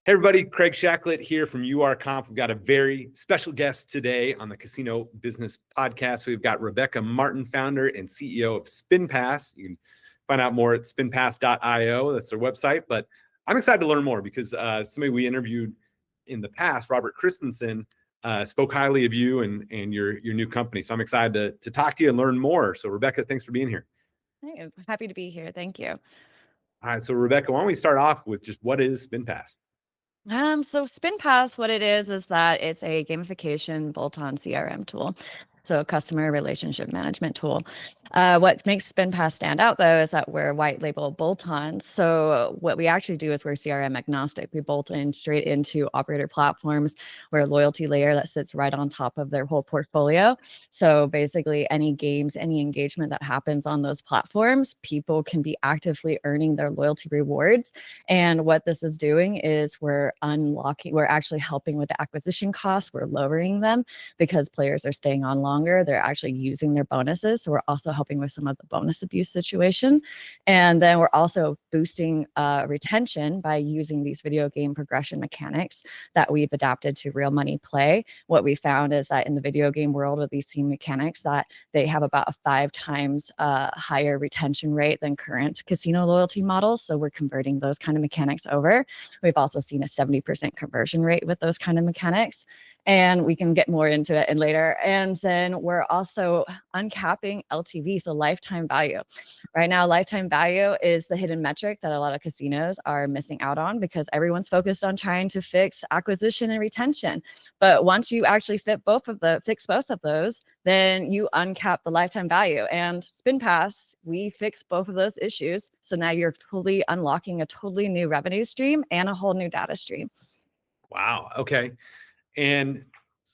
Hey everybody, Craig Shacklett here from URComped. We've got a very special guest today on the Casino Business Podcast. We've got Rebecca Martin, founder and CEO of SpinPass. You can find out more at spinpass.io. That's their website. But I'm excited to learn more because somebody we interviewed in the past, Robert Christensen, spoke highly of you and your new company. So I'm excited to talk to you and learn more. So Rebecca, thanks for being here. Hey, I'm happy to be here. Thank you. All right, so Rebecca, why don't we start off with just what is SpinPass? So SpinPass, what it is that it's a gamification bolt-on CRM tool. So a customer relationship management tool. What makes SpinPass stand out though is that we're white label bolt-on. So what we actually do is we're CRM agnostic. We bolt in straight into operator platforms. We're a loyalty layer that sits right on top of their whole portfolio. So basically any games, any engagement that happens on those platforms, people can be actively earning their loyalty rewards. And what this is doing is we're actually helping with the acquisition costs. We're lowering them because players are staying on longer. They're actually using their bonuses. So we're also helping with some of the bonus abuse situation. And then we're also boosting retention by using these video game progression mechanics that we've adapted to real money play. What we found is that in the video game world with these same mechanics that they have about a 5 times higher retention rate than current casino loyalty models. So we're converting those kind of mechanics over. We've also seen a 70% conversion rate with those kind of mechanics. And we can get more into it later. And then we're also uncapping LTV, so lifetime value. Right now, lifetime value is the hidden metric that a lot of casinos are missing out on because everyone's focused on trying to fix acquisition and retention. But once you actually fix both of those, then you uncap the lifetime value. And SpinPass, we fix both of those issues. So now you're fully unlocking a totally new revenue stream and a whole new data stream. Wow. Okay. And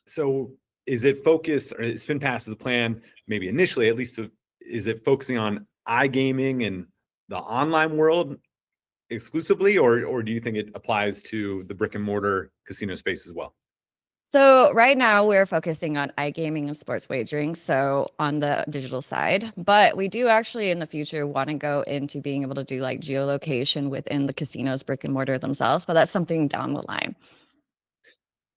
so is it focused, or SpinPass is the plan, maybe initially, at least, is it focusing on iGaming and the online world exclusively, or do you think it applies to the brick and mortar casino space as well? So right now we're focusing on iGaming and sports wagering, so on the digital side, but we do actually in the future want to go into being able to do like geolocation within the casinos, brick and mortar themselves, but that's something down the line.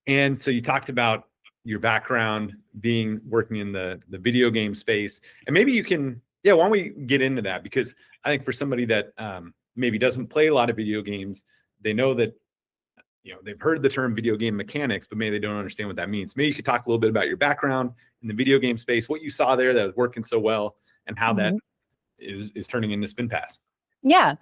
And so you talked about your background working in the video game space, and maybe you can, why don't we get into that? Because I think for somebody that maybe doesn't play a lot of video games, they know that, they've heard the term video game mechanics, but maybe they don't understand what that means. Maybe you could talk a little bit about your background in the video game space, what you saw there that was working so well, and how that is turning into SpinPass. Yeah.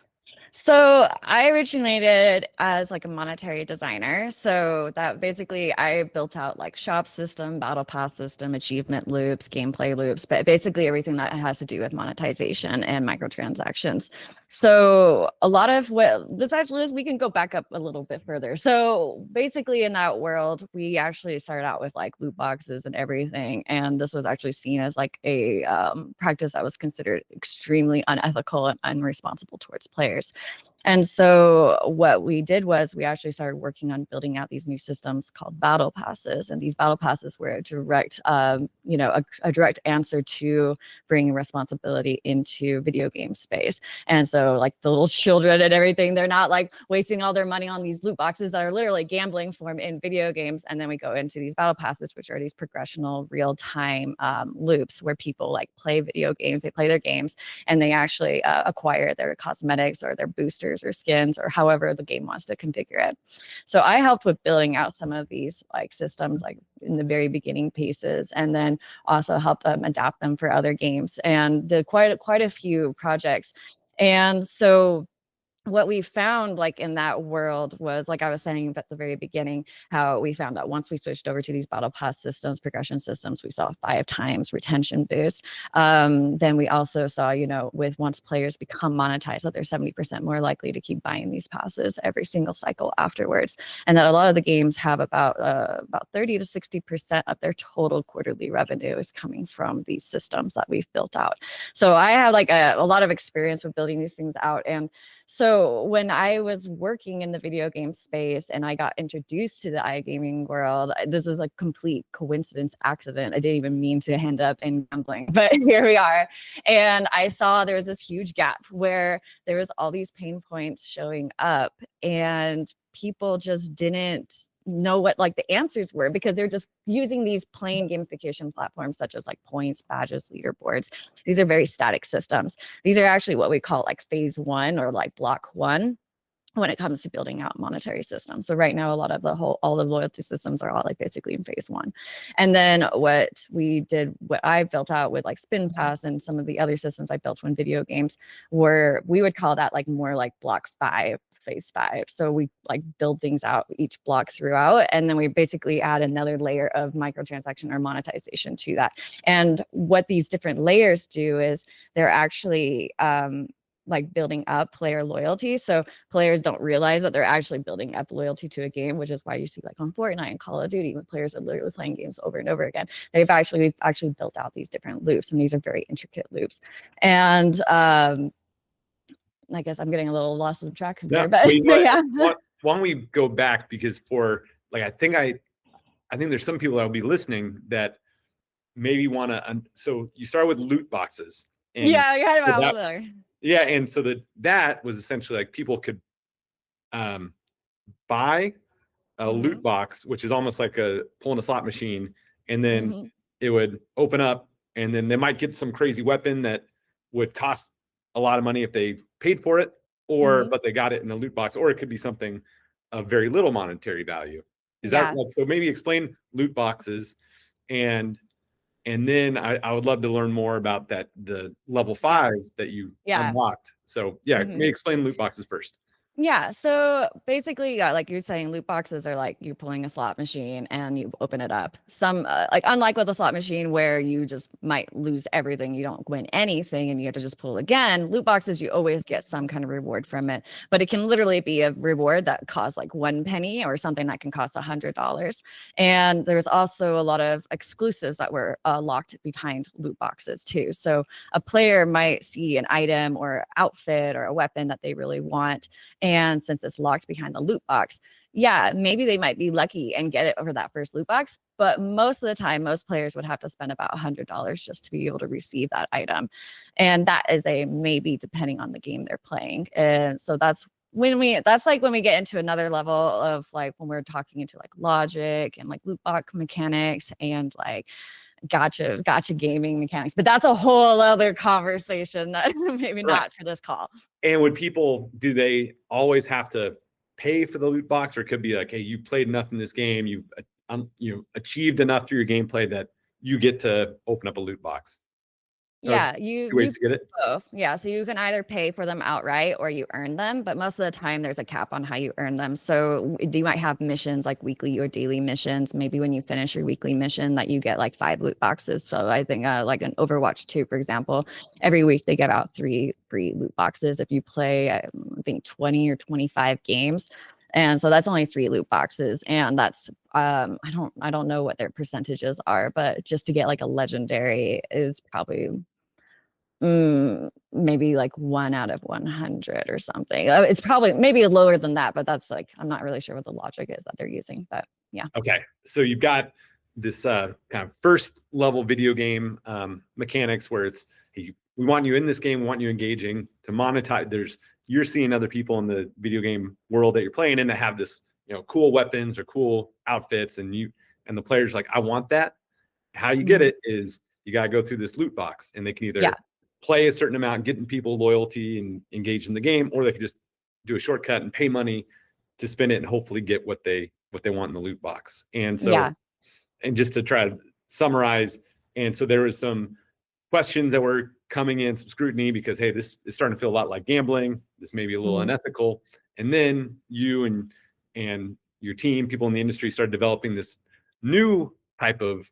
So I originated as like a monetary designer. So that basically I built out like shop system, battle pass system, achievement loops, gameplay loops, but basically everything that has to do with monetization and microtransactions. So a lot of what this actually is, we can go back up a little bit further. So basically in that world, we actually started out with like loot boxes and everything. And this was actually seen as like a practice that was considered extremely unethical and unresponsible towards players. And so what we did was we actually started working on building out these new systems called battle passes. And these battle passes were a direct, a direct answer to bringing responsibility into video game space. And so like the little children and everything, they're not like wasting all their money on these loot boxes that are literally gambling form in video games. And then we go into these battle passes, which are these progressional real-time loops where people like play video games, they play their games, and they actually acquire their cosmetics or their boosters or skins or however the game wants to configure it. So I helped with building out some of these like systems like in the very beginning pieces, and then also helped adapt them for other games and did quite a few projects. And so what we found like in that world was, like I was saying at the very beginning, how we found out once we switched over to these battle pass systems, progression systems, we saw a 5 times retention boost. Then we also saw, with once players become monetized, that they're 70% more likely to keep buying these passes every single cycle afterwards. And that a lot of the games have about 30 to 60% of their total quarterly revenue is coming from these systems that we've built out. So I have like a lot of experience with building these things out. And So when I was working in the video game space and I got introduced to the iGaming world, this was a complete coincidence, accident. I didn't even mean to end up in gambling, but here we are. And I saw there was this huge gap where there was all these pain points showing up and people just didn't know what like the answers were because they're just using these plain gamification platforms such as like points, badges, leaderboards. These are very static systems. These are actually what we call like phase one or like block one when it comes to building out monetary systems. So right now, a lot of all the loyalty systems are all like basically in phase one. And then what I built out with like Spin Pass and some of the other systems I built when video games we would call that like more like block five, phase five. So we like build things out each block throughout. And then we basically add another layer of microtransaction or monetization to that. And what these different layers do is they're actually, like building up player loyalty. So players don't realize that they're actually building up loyalty to a game, which is why you see like on Fortnite and Call of Duty, when players are literally playing games over and over again, we've actually built out these different loops, and these are very intricate loops. And I guess I'm getting a little lost in track here, but yeah. Why don't we go back, because for like, I think there's some people that will be listening that maybe want to, so you start with loot boxes. And yeah, I got about there. Yeah, and so that was essentially like people could buy a loot box, which is almost like pulling a slot machine, and then it would open up, and then they might get some crazy weapon that would cost a lot of money if they paid for it, or but they got it in a loot box, or it could be something of very little monetary value. Is that like, so? Maybe explain loot boxes, and then I would love to learn more about the level 5 that you unlocked. So maybe explain loot boxes first. Yeah. So basically, like you're saying, loot boxes are like you're pulling a slot machine and you open it up. Some like unlike with a slot machine where you just might lose everything, you don't win anything and you have to just pull again. Loot boxes, you always get some kind of reward from it, but it can literally be a reward that costs like 1 penny or something that can cost $100. And there's also a lot of exclusives that were locked behind loot boxes too. So a player might see an item or outfit or a weapon that they really want. And since it's locked behind the loot box, maybe they might be lucky and get it over that first loot box. But most of the time, most players would have to spend about $100 just to be able to receive that item. And that is a maybe depending on the game they're playing. And so that's when we get into another level of like when we're talking into like logic and like loot box mechanics and like gotcha gaming mechanics, but that's a whole other conversation that maybe not for this call. And do they always have to pay for the loot box, or it could be like, hey, you played enough in this game, you achieved enough through your gameplay that you get to open up a loot box? Yeah, two ways to get it. Both. Yeah, so you can either pay for them outright or you earn them, but most of the time there's a cap on how you earn them. So you might have missions like weekly or daily missions. Maybe when you finish your weekly mission that you get like 5 loot boxes. So I think like an Overwatch 2, for example, every week they give out 3 free loot boxes if you play, I think 20 or 25 games. And so that's only 3 loot boxes. And that's, I don't know what their percentages are, but just to get like a legendary is probably maybe like 1 out of 100 or something. It's probably maybe lower than that, but that's like, I'm not really sure what the logic is that they're using, but yeah. Okay. So you've got this kind of first level video game mechanics where it's, hey, we want you in this game, we want you engaging. To monetize, you're seeing other people in the video game world that you're playing in that have this, cool weapons or cool outfits, and the player's like, I want that. How you get it is you got to go through this loot box, and they can either play a certain amount, getting people loyalty and engage in the game, or they could just do a shortcut and pay money to spin it and hopefully get what they want in the loot box. And so, and just to try to summarize, and so there was some questions that were coming in, some scrutiny, because, hey, this is starting to feel a lot like gambling. This may be a little unethical. And then you and your team, people in the industry, started developing this new type of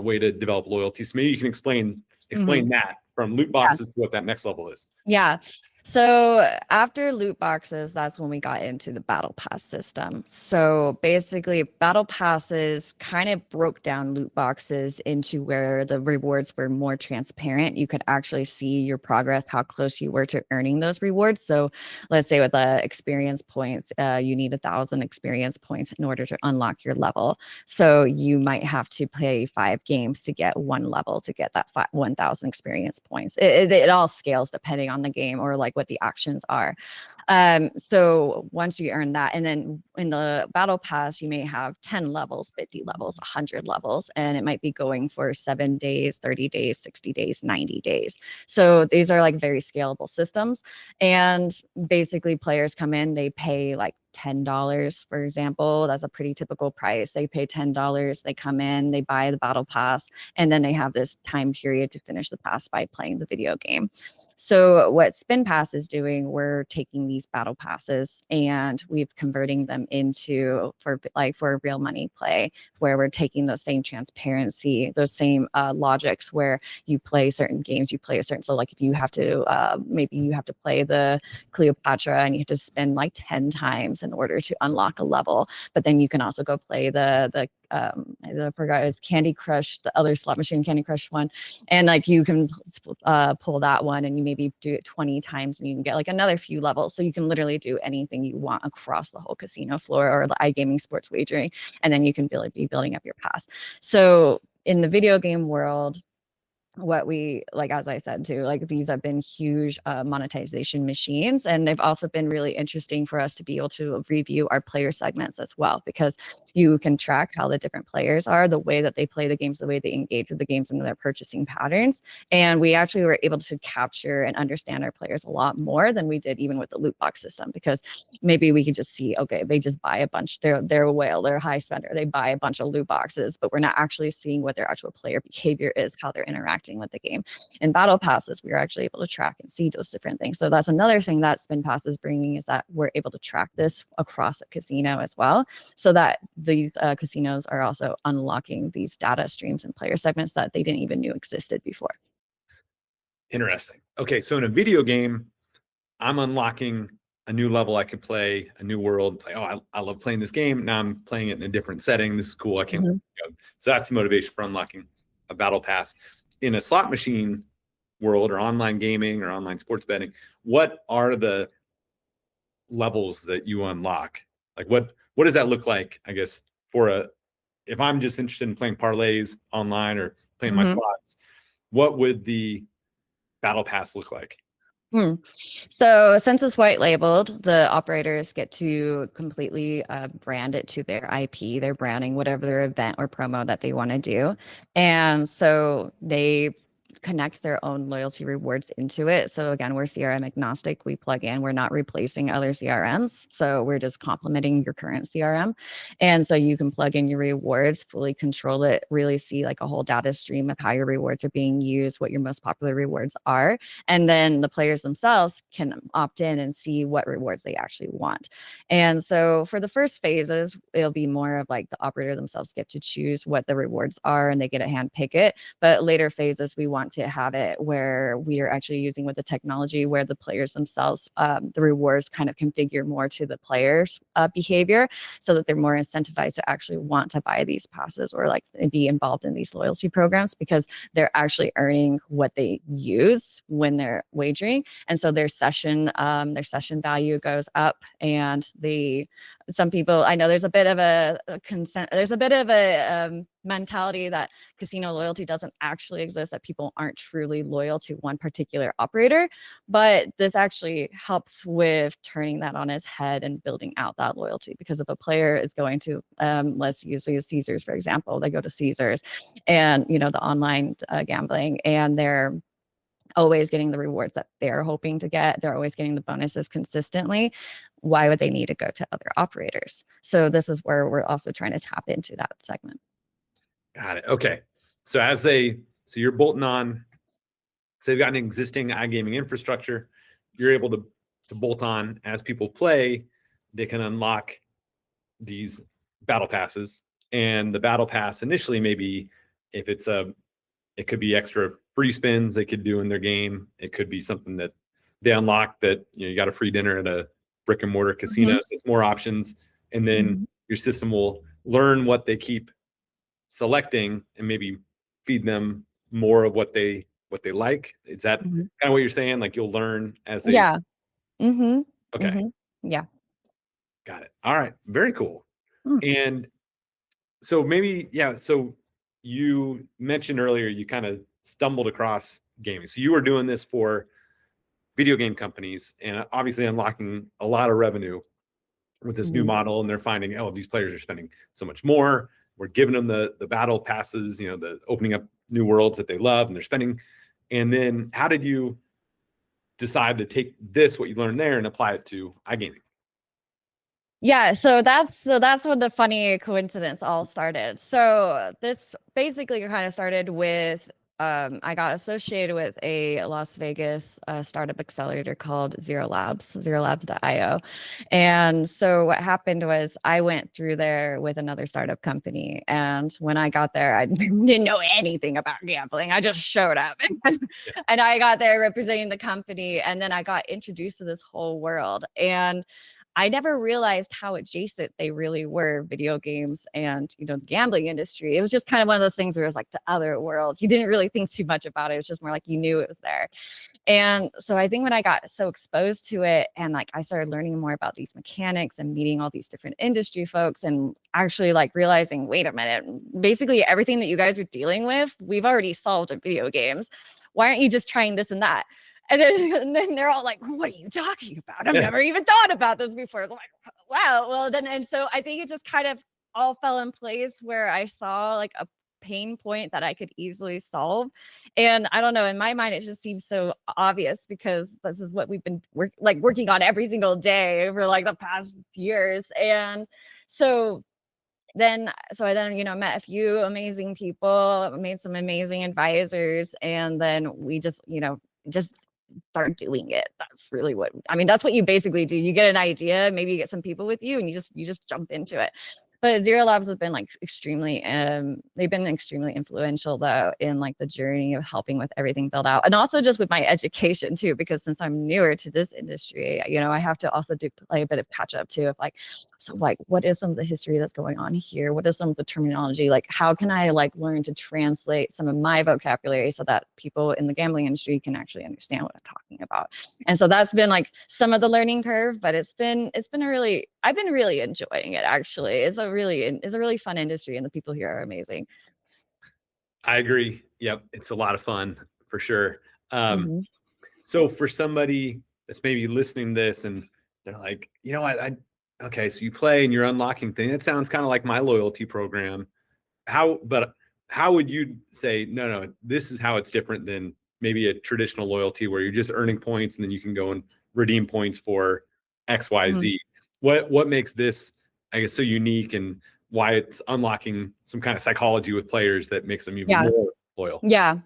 way to develop loyalty. So maybe you can explain that from loot boxes to what that next level is. Yeah. So after loot boxes, that's when we got into the battle pass system. So basically, battle passes kind of broke down loot boxes into where the rewards were more transparent. You could actually see your progress, how close you were to earning those rewards. So let's say with the experience points, you need 1,000 experience points in order to unlock your level. So you might have to play 5 games to get one level to get that 1,000 experience points. It all scales depending on the game or like what the actions are. So once you earn that, and then in the battle pass, you may have 10 levels, 50 levels, 100 levels, and it might be going for 7 days, 30 days, 60 days, 90 days. So these are like very scalable systems. And basically players come in, they pay like $10, for example. That's a pretty typical price. They pay $10, they come in, they buy the battle pass, and then they have this time period to finish the pass by playing the video game. So what Spin Pass is doing, we're taking these battle passes and we've converting them into for real money play, where we're taking those same transparency, those same logics where you play certain games, you play a certain, so like if you have to maybe you have to play the Cleopatra and you have to spend like 10 times in order to unlock a level, but then you can also go play the I forgot, it's Candy Crush, the other slot machine Candy Crush one, and like you can pull that one and you maybe do it 20 times and you can get like another few levels. So you can literally do anything you want across the whole casino floor or the iGaming sports wagering, and then you can be building up your pass. So in the video game world, what we like, as I said too, like these have been huge monetization machines, and they've also been really interesting for us to be able to review our player segments as well, because you can track how the different players are, the way that they play the games, the way they engage with the games, and their purchasing patterns. And we actually were able to capture and understand our players a lot more than we did even with the loot box system, because maybe we could just see, okay, they just buy a bunch, they're a whale, they're a high spender, they buy a bunch of loot boxes, but we're not actually seeing what their actual player behavior is, how they're interacting with the game. In battle passes, we were actually able to track and see those different things. So that's another thing that Spin Pass is bringing, is that we're able to track this across a casino as well, so that these casinos are also unlocking these data streams and player segments that they didn't even knew existed before. Interesting. Okay, so in a video game, I'm unlocking a new level I could play, a new world. It's like, oh, I love playing this game. Now I'm playing it in a different setting. This is cool. I can't. So that's the motivation for unlocking a battle pass. In a slot machine world or online gaming or online sports betting, what are the levels that you unlock? Like what does that look like, I guess, if I'm just interested in playing parlays online or playing my slots, what would the battle pass look like? So since it's white labeled, the operators get to completely brand it to their IP, their branding, whatever their event or promo that they want to do. And so they connect their own loyalty rewards into it. So again, we're CRM agnostic. We plug in, we're not replacing other CRMs. So we're just complementing your current CRM. And so you can plug in your rewards, fully control it, really see like a whole data stream of how your rewards are being used, what your most popular rewards are. And then the players themselves can opt in and see what rewards they actually want. And so for the first phases, it'll be more of like the operator themselves get to choose what the rewards are and they get to hand pick it. But later phases, we want to have it where we are actually using with the technology where the players themselves, the rewards kind of configure more to the players' behavior, so that they're more incentivized to actually want to buy these passes or like be involved in these loyalty programs, because they're actually earning what they use when they're wagering. And so their session value goes up, and some people, I know there's a bit of a mentality that casino loyalty doesn't actually exist, that people aren't truly loyal to one particular operator. But this actually helps with turning that on its head and building out that loyalty, because if a player is going to, let's use Caesars, for example, they go to Caesars and, the online gambling, and they're always getting the rewards that they're hoping to get. They're always getting the bonuses consistently. Why would they need to go to other operators? So this is where we're also trying to tap into that segment. Got it. Okay. So you're bolting on, so you've got an existing iGaming infrastructure. You're able to bolt on as people play, they can unlock these battle passes. And the battle pass initially, maybe if it could be extra free spins they could do in their game. It could be something that they unlock that, you got a free dinner at a brick and mortar casino. So it's more options. And then your system will learn what they keep selecting and maybe feed them more of what they like. Is that kind of what you're saying? Like you'll learn as they. Yeah. Okay. Yeah. Got it. All right. Very cool. Mm. And so maybe, yeah. So you mentioned earlier, you kind of stumbled across gaming. So you were doing this for video game companies and obviously unlocking a lot of revenue with this new model. And they're finding, oh, these players are spending so much more. We're giving them the battle passes, the opening up new worlds that they love and they're spending. And then how did you decide to take what you learned there and apply it to iGaming? Yeah, so that's when the funny coincidence all started. So this basically kind of started with I got associated with a Las Vegas startup accelerator called zerolabs.io. And so what happened was I went through there with another startup company. And when I got there, I didn't know anything about gambling. I just showed up and I got there representing the company. And then I got introduced to this whole world. And I never realized how adjacent they really were, video games and, the gambling industry. It was just kind of one of those things where it was like the other world. You didn't really think too much about it. It was just more like you knew it was there. And so I think when I got so exposed to it and like I started learning more about these mechanics and meeting all these different industry folks and actually like realizing, wait a minute, basically everything that you guys are dealing with, we've already solved in video games. Why aren't you just trying this and that? And then they're all like, what are you talking about? I've never even thought about this before. So I'm like, wow. Well, and so I think it just kind of all fell in place where I saw like a pain point that I could easily solve. And I don't know, in my mind, it just seems so obvious because this is what we've been working on every single day for like the past years. And so I then, met a few amazing people, made some amazing advisors, and then we just start doing it. That's really that's what you basically do. You get an idea, maybe you get some people with you and you just jump into it. But Zero Labs have been like extremely they've been extremely influential though in like the journey of helping with everything built out, and also just with my education too, because since I'm newer to this industry, I have to also play a bit of catch up too of like, so like what is some of the history that's going on here, what is some of the terminology, like how can I like learn to translate some of my vocabulary so that people in the gambling industry can actually understand what I'm talking about. And so that's been like some of the learning curve, but I've been really enjoying it actually. It's a really fun industry and the people here are amazing. I agree. Yep. It's a lot of fun for sure. So for somebody that's maybe listening to this and they're like, okay, so you play and you're unlocking things. That sounds kind of like my loyalty program. How would you say, no, this is how it's different than maybe a traditional loyalty where you're just earning points and then you can go and redeem points for X, Y, Z. What makes this, I guess, so unique and why it's unlocking some kind of psychology with players that makes them even more loyal? Yeah.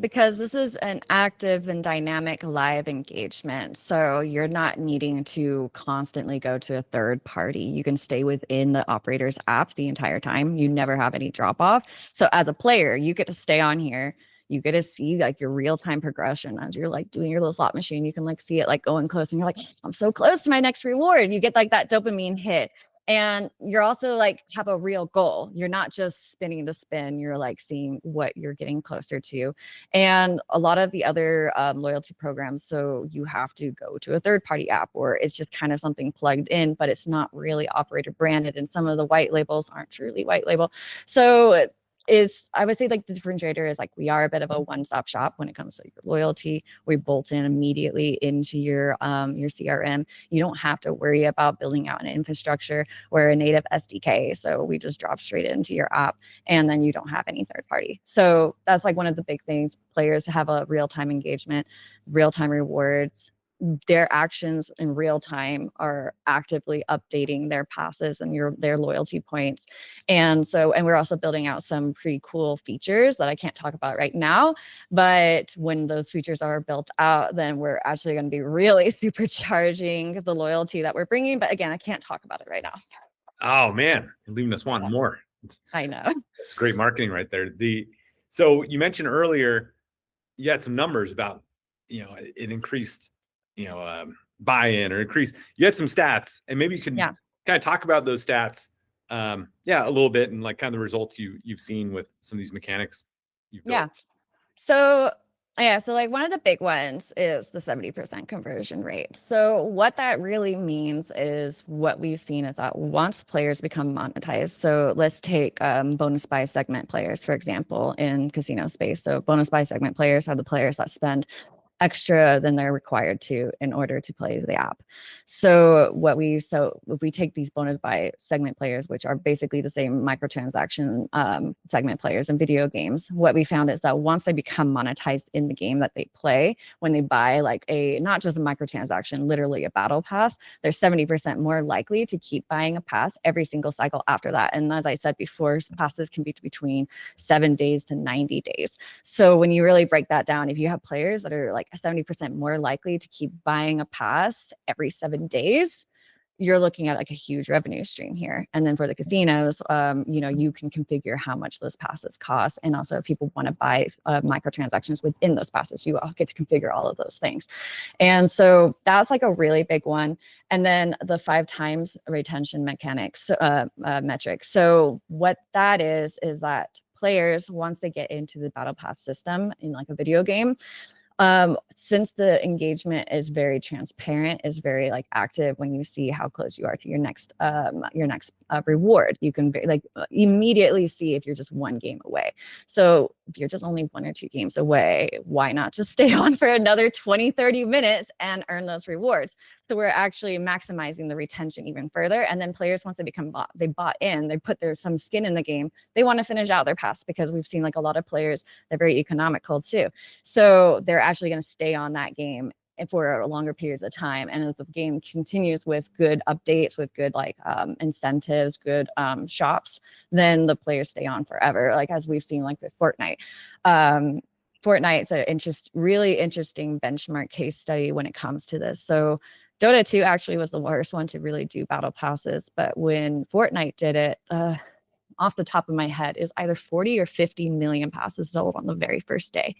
Because this is an active and dynamic live engagement. So you're not needing to constantly go to a third party. You can stay within the operator's app the entire time. You never have any drop off. So as a player, you get to stay on here. You get to see like your real-time progression as you're like doing your little slot machine. You can like see it like going close and you're like, I'm so close to my next reward. You get like that dopamine hit. And you're also like have a real goal. You're not just spinning to spin. You're like seeing what you're getting closer to. And a lot of the other loyalty programs, so you have to go to a third party app or it's just kind of something plugged in, but it's not really operator branded. And some of the white labels aren't truly white label. So I would say like the differentiator is like we are a bit of a one-stop shop when it comes to your loyalty. We bolt in immediately into your CRM. You don't have to worry about building out an infrastructure. We're a native SDK, so we just drop straight into your app, and then you don't have any third party. So that's like one of the big things. Players have a real-time engagement, real-time rewards. Their actions in real time are actively updating their passes and their loyalty points. And we're also building out some pretty cool features that I can't talk about right now, but when those features are built out, then we're actually going to be really supercharging the loyalty that we're bringing. But again, I can't talk about it right now. Oh man, you're leaving us wanting more. I know. That's great marketing right there. So you mentioned earlier, you had some numbers about it increased, buy-in or increased. You had some stats, and maybe you can kind of talk about those stats, a little bit, and like kind of the results you've seen with some of these mechanics you've built. So like one of the big ones is the 70% conversion rate. So what that really means is what we've seen is that once players become monetized, so let's take bonus buy segment players, for example, in casino space. So bonus buy segment players are the players that spend extra than they're required to in order to play the app. So if we take these bonus buy segment players, which are basically the same microtransaction segment players in video games, what we found is that once they become monetized in the game that they play, when they buy like not just a microtransaction, literally a battle pass, they're 70% more likely to keep buying a pass every single cycle after that. And as I said before, passes can be between 7 days to 90 days. So when you really break that down, if you have players that are like 70% more likely to keep buying a pass every 7 days, you're looking at like a huge revenue stream here. And then for the casinos, you can configure how much those passes cost. And also if people want to buy microtransactions within those passes, you all get to configure all of those things. And so that's like a really big one. And then the 5 times retention mechanics metric. So what that is that players, once they get into the battle pass system in like a video game, since the engagement is very transparent, is very like active, when you see how close you are to your next reward, you can immediately see if you're just 1 game away. So if you're just only 1 or 2 games away, why not just stay on for another 20-30 minutes and earn those rewards? So we're actually maximizing the retention even further. And then players, once they bought in, they put some skin in the game, they want to finish out their pass, because we've seen like a lot of players, they're very economical too. So they're actually going to stay on that game for longer periods of time. And as the game continues with good updates, with good incentives, good shops, then the players stay on forever. Like as we've seen like with Fortnite. Fortnite's a really interesting benchmark case study when it comes to this. So Dota 2 actually was the worst one to really do battle passes, but when Fortnite did it, off the top of my head, is either 40 or 50 million passes sold on the very first day.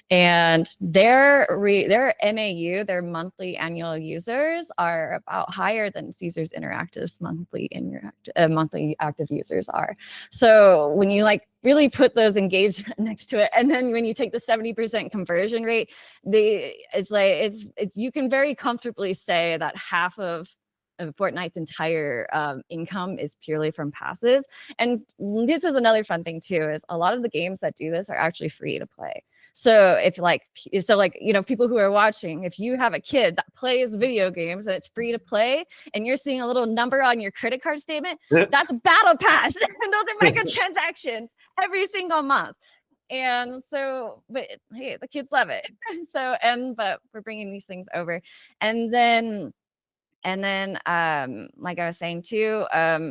And their MAU, their monthly annual users, are about higher than Caesars Interactive's monthly active users are. So when you like really put those engagement next to it, and then when you take the 70% conversion rate, you can very comfortably say that half of Fortnite's entire income is purely from passes. And this is another fun thing too, is a lot of the games that do this are actually free to play. So people who are watching, if you have a kid that plays video games and it's free to play, and you're seeing a little number on your credit card statement, that's a battle pass. And those are microtransactions every single month. And so, but hey, the kids love it. But we're bringing these things over. And then, like I was saying too,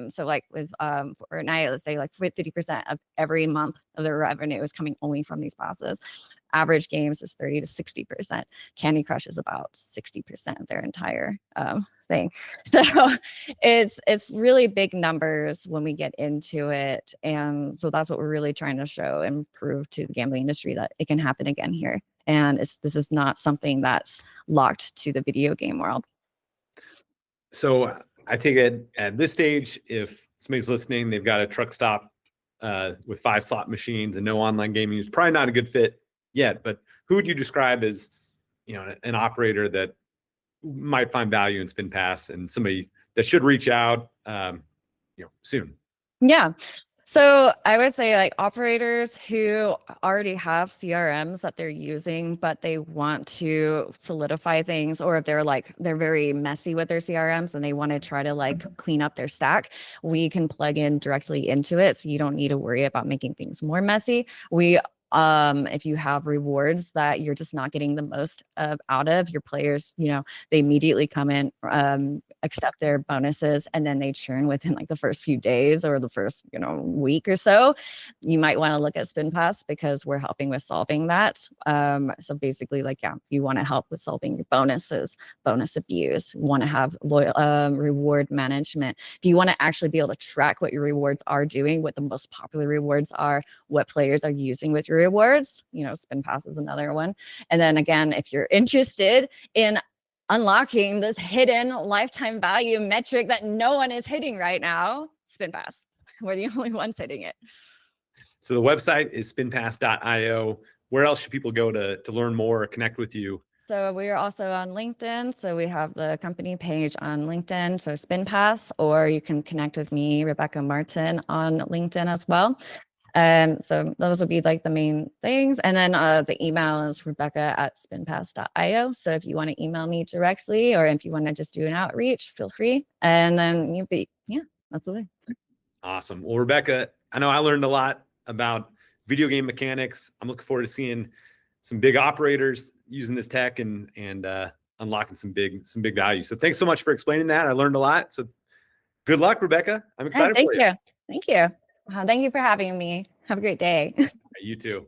so like with Fortnite, let's say like 50% of every month of their revenue is coming only from these passes. Average games is 30 to 60%. Candy Crush is about 60% of their entire thing. So it's really big numbers when we get into it. And so that's what we're really trying to show and prove to the gambling industry, that it can happen again here. And this is not something that's locked to the video game world. So I think at this stage, if somebody's listening, they've got a truck stop with 5 slot machines and no online gaming, is probably not a good fit yet. But who would you describe as, an operator that might find value in Spin Pass, and somebody that should reach out, soon? Yeah. So I would say like operators who already have CRMs that they're using, but they want to solidify things, or if they're very messy with their CRMs and they want to try to like clean up their stack, we can plug in directly into it. So you don't need to worry about making things more messy. If you have rewards that you're just not getting the most out of your players, they immediately come in, accept their bonuses, and then they churn within like the first few days or the first, week or so. You might want to look at Spin Pass, because we're helping with solving that. So basically you want to help with solving your bonuses, bonus abuse, you want to have reward management. If you want to actually be able to track what your rewards are doing, what the most popular rewards are, what players are using with your rewards, spin pass is another one. And then again, if you're interested in unlocking this hidden lifetime value metric that no one is hitting right now, spin pass. We're the only ones hitting it. So the website is spinpass.io. Where else should people go to learn more or connect with you? So we are also on LinkedIn. So we have the company page on LinkedIn, so SpinPass, or you can connect with me, Rebecca Martin, on LinkedIn as well. So those will be like the main things. And then the email is rebecca@spinpass.io. So if you want to email me directly, or if you want to just do an outreach, feel free. And then that's the way. Awesome. Well, Rebecca, I know I learned a lot about video game mechanics. I'm looking forward to seeing some big operators using this tech and unlocking some big value. So thanks so much for explaining that. I learned a lot. So good luck, Rebecca. I'm excited for you. Thank you. Thank you for having me. Have a great day. You too.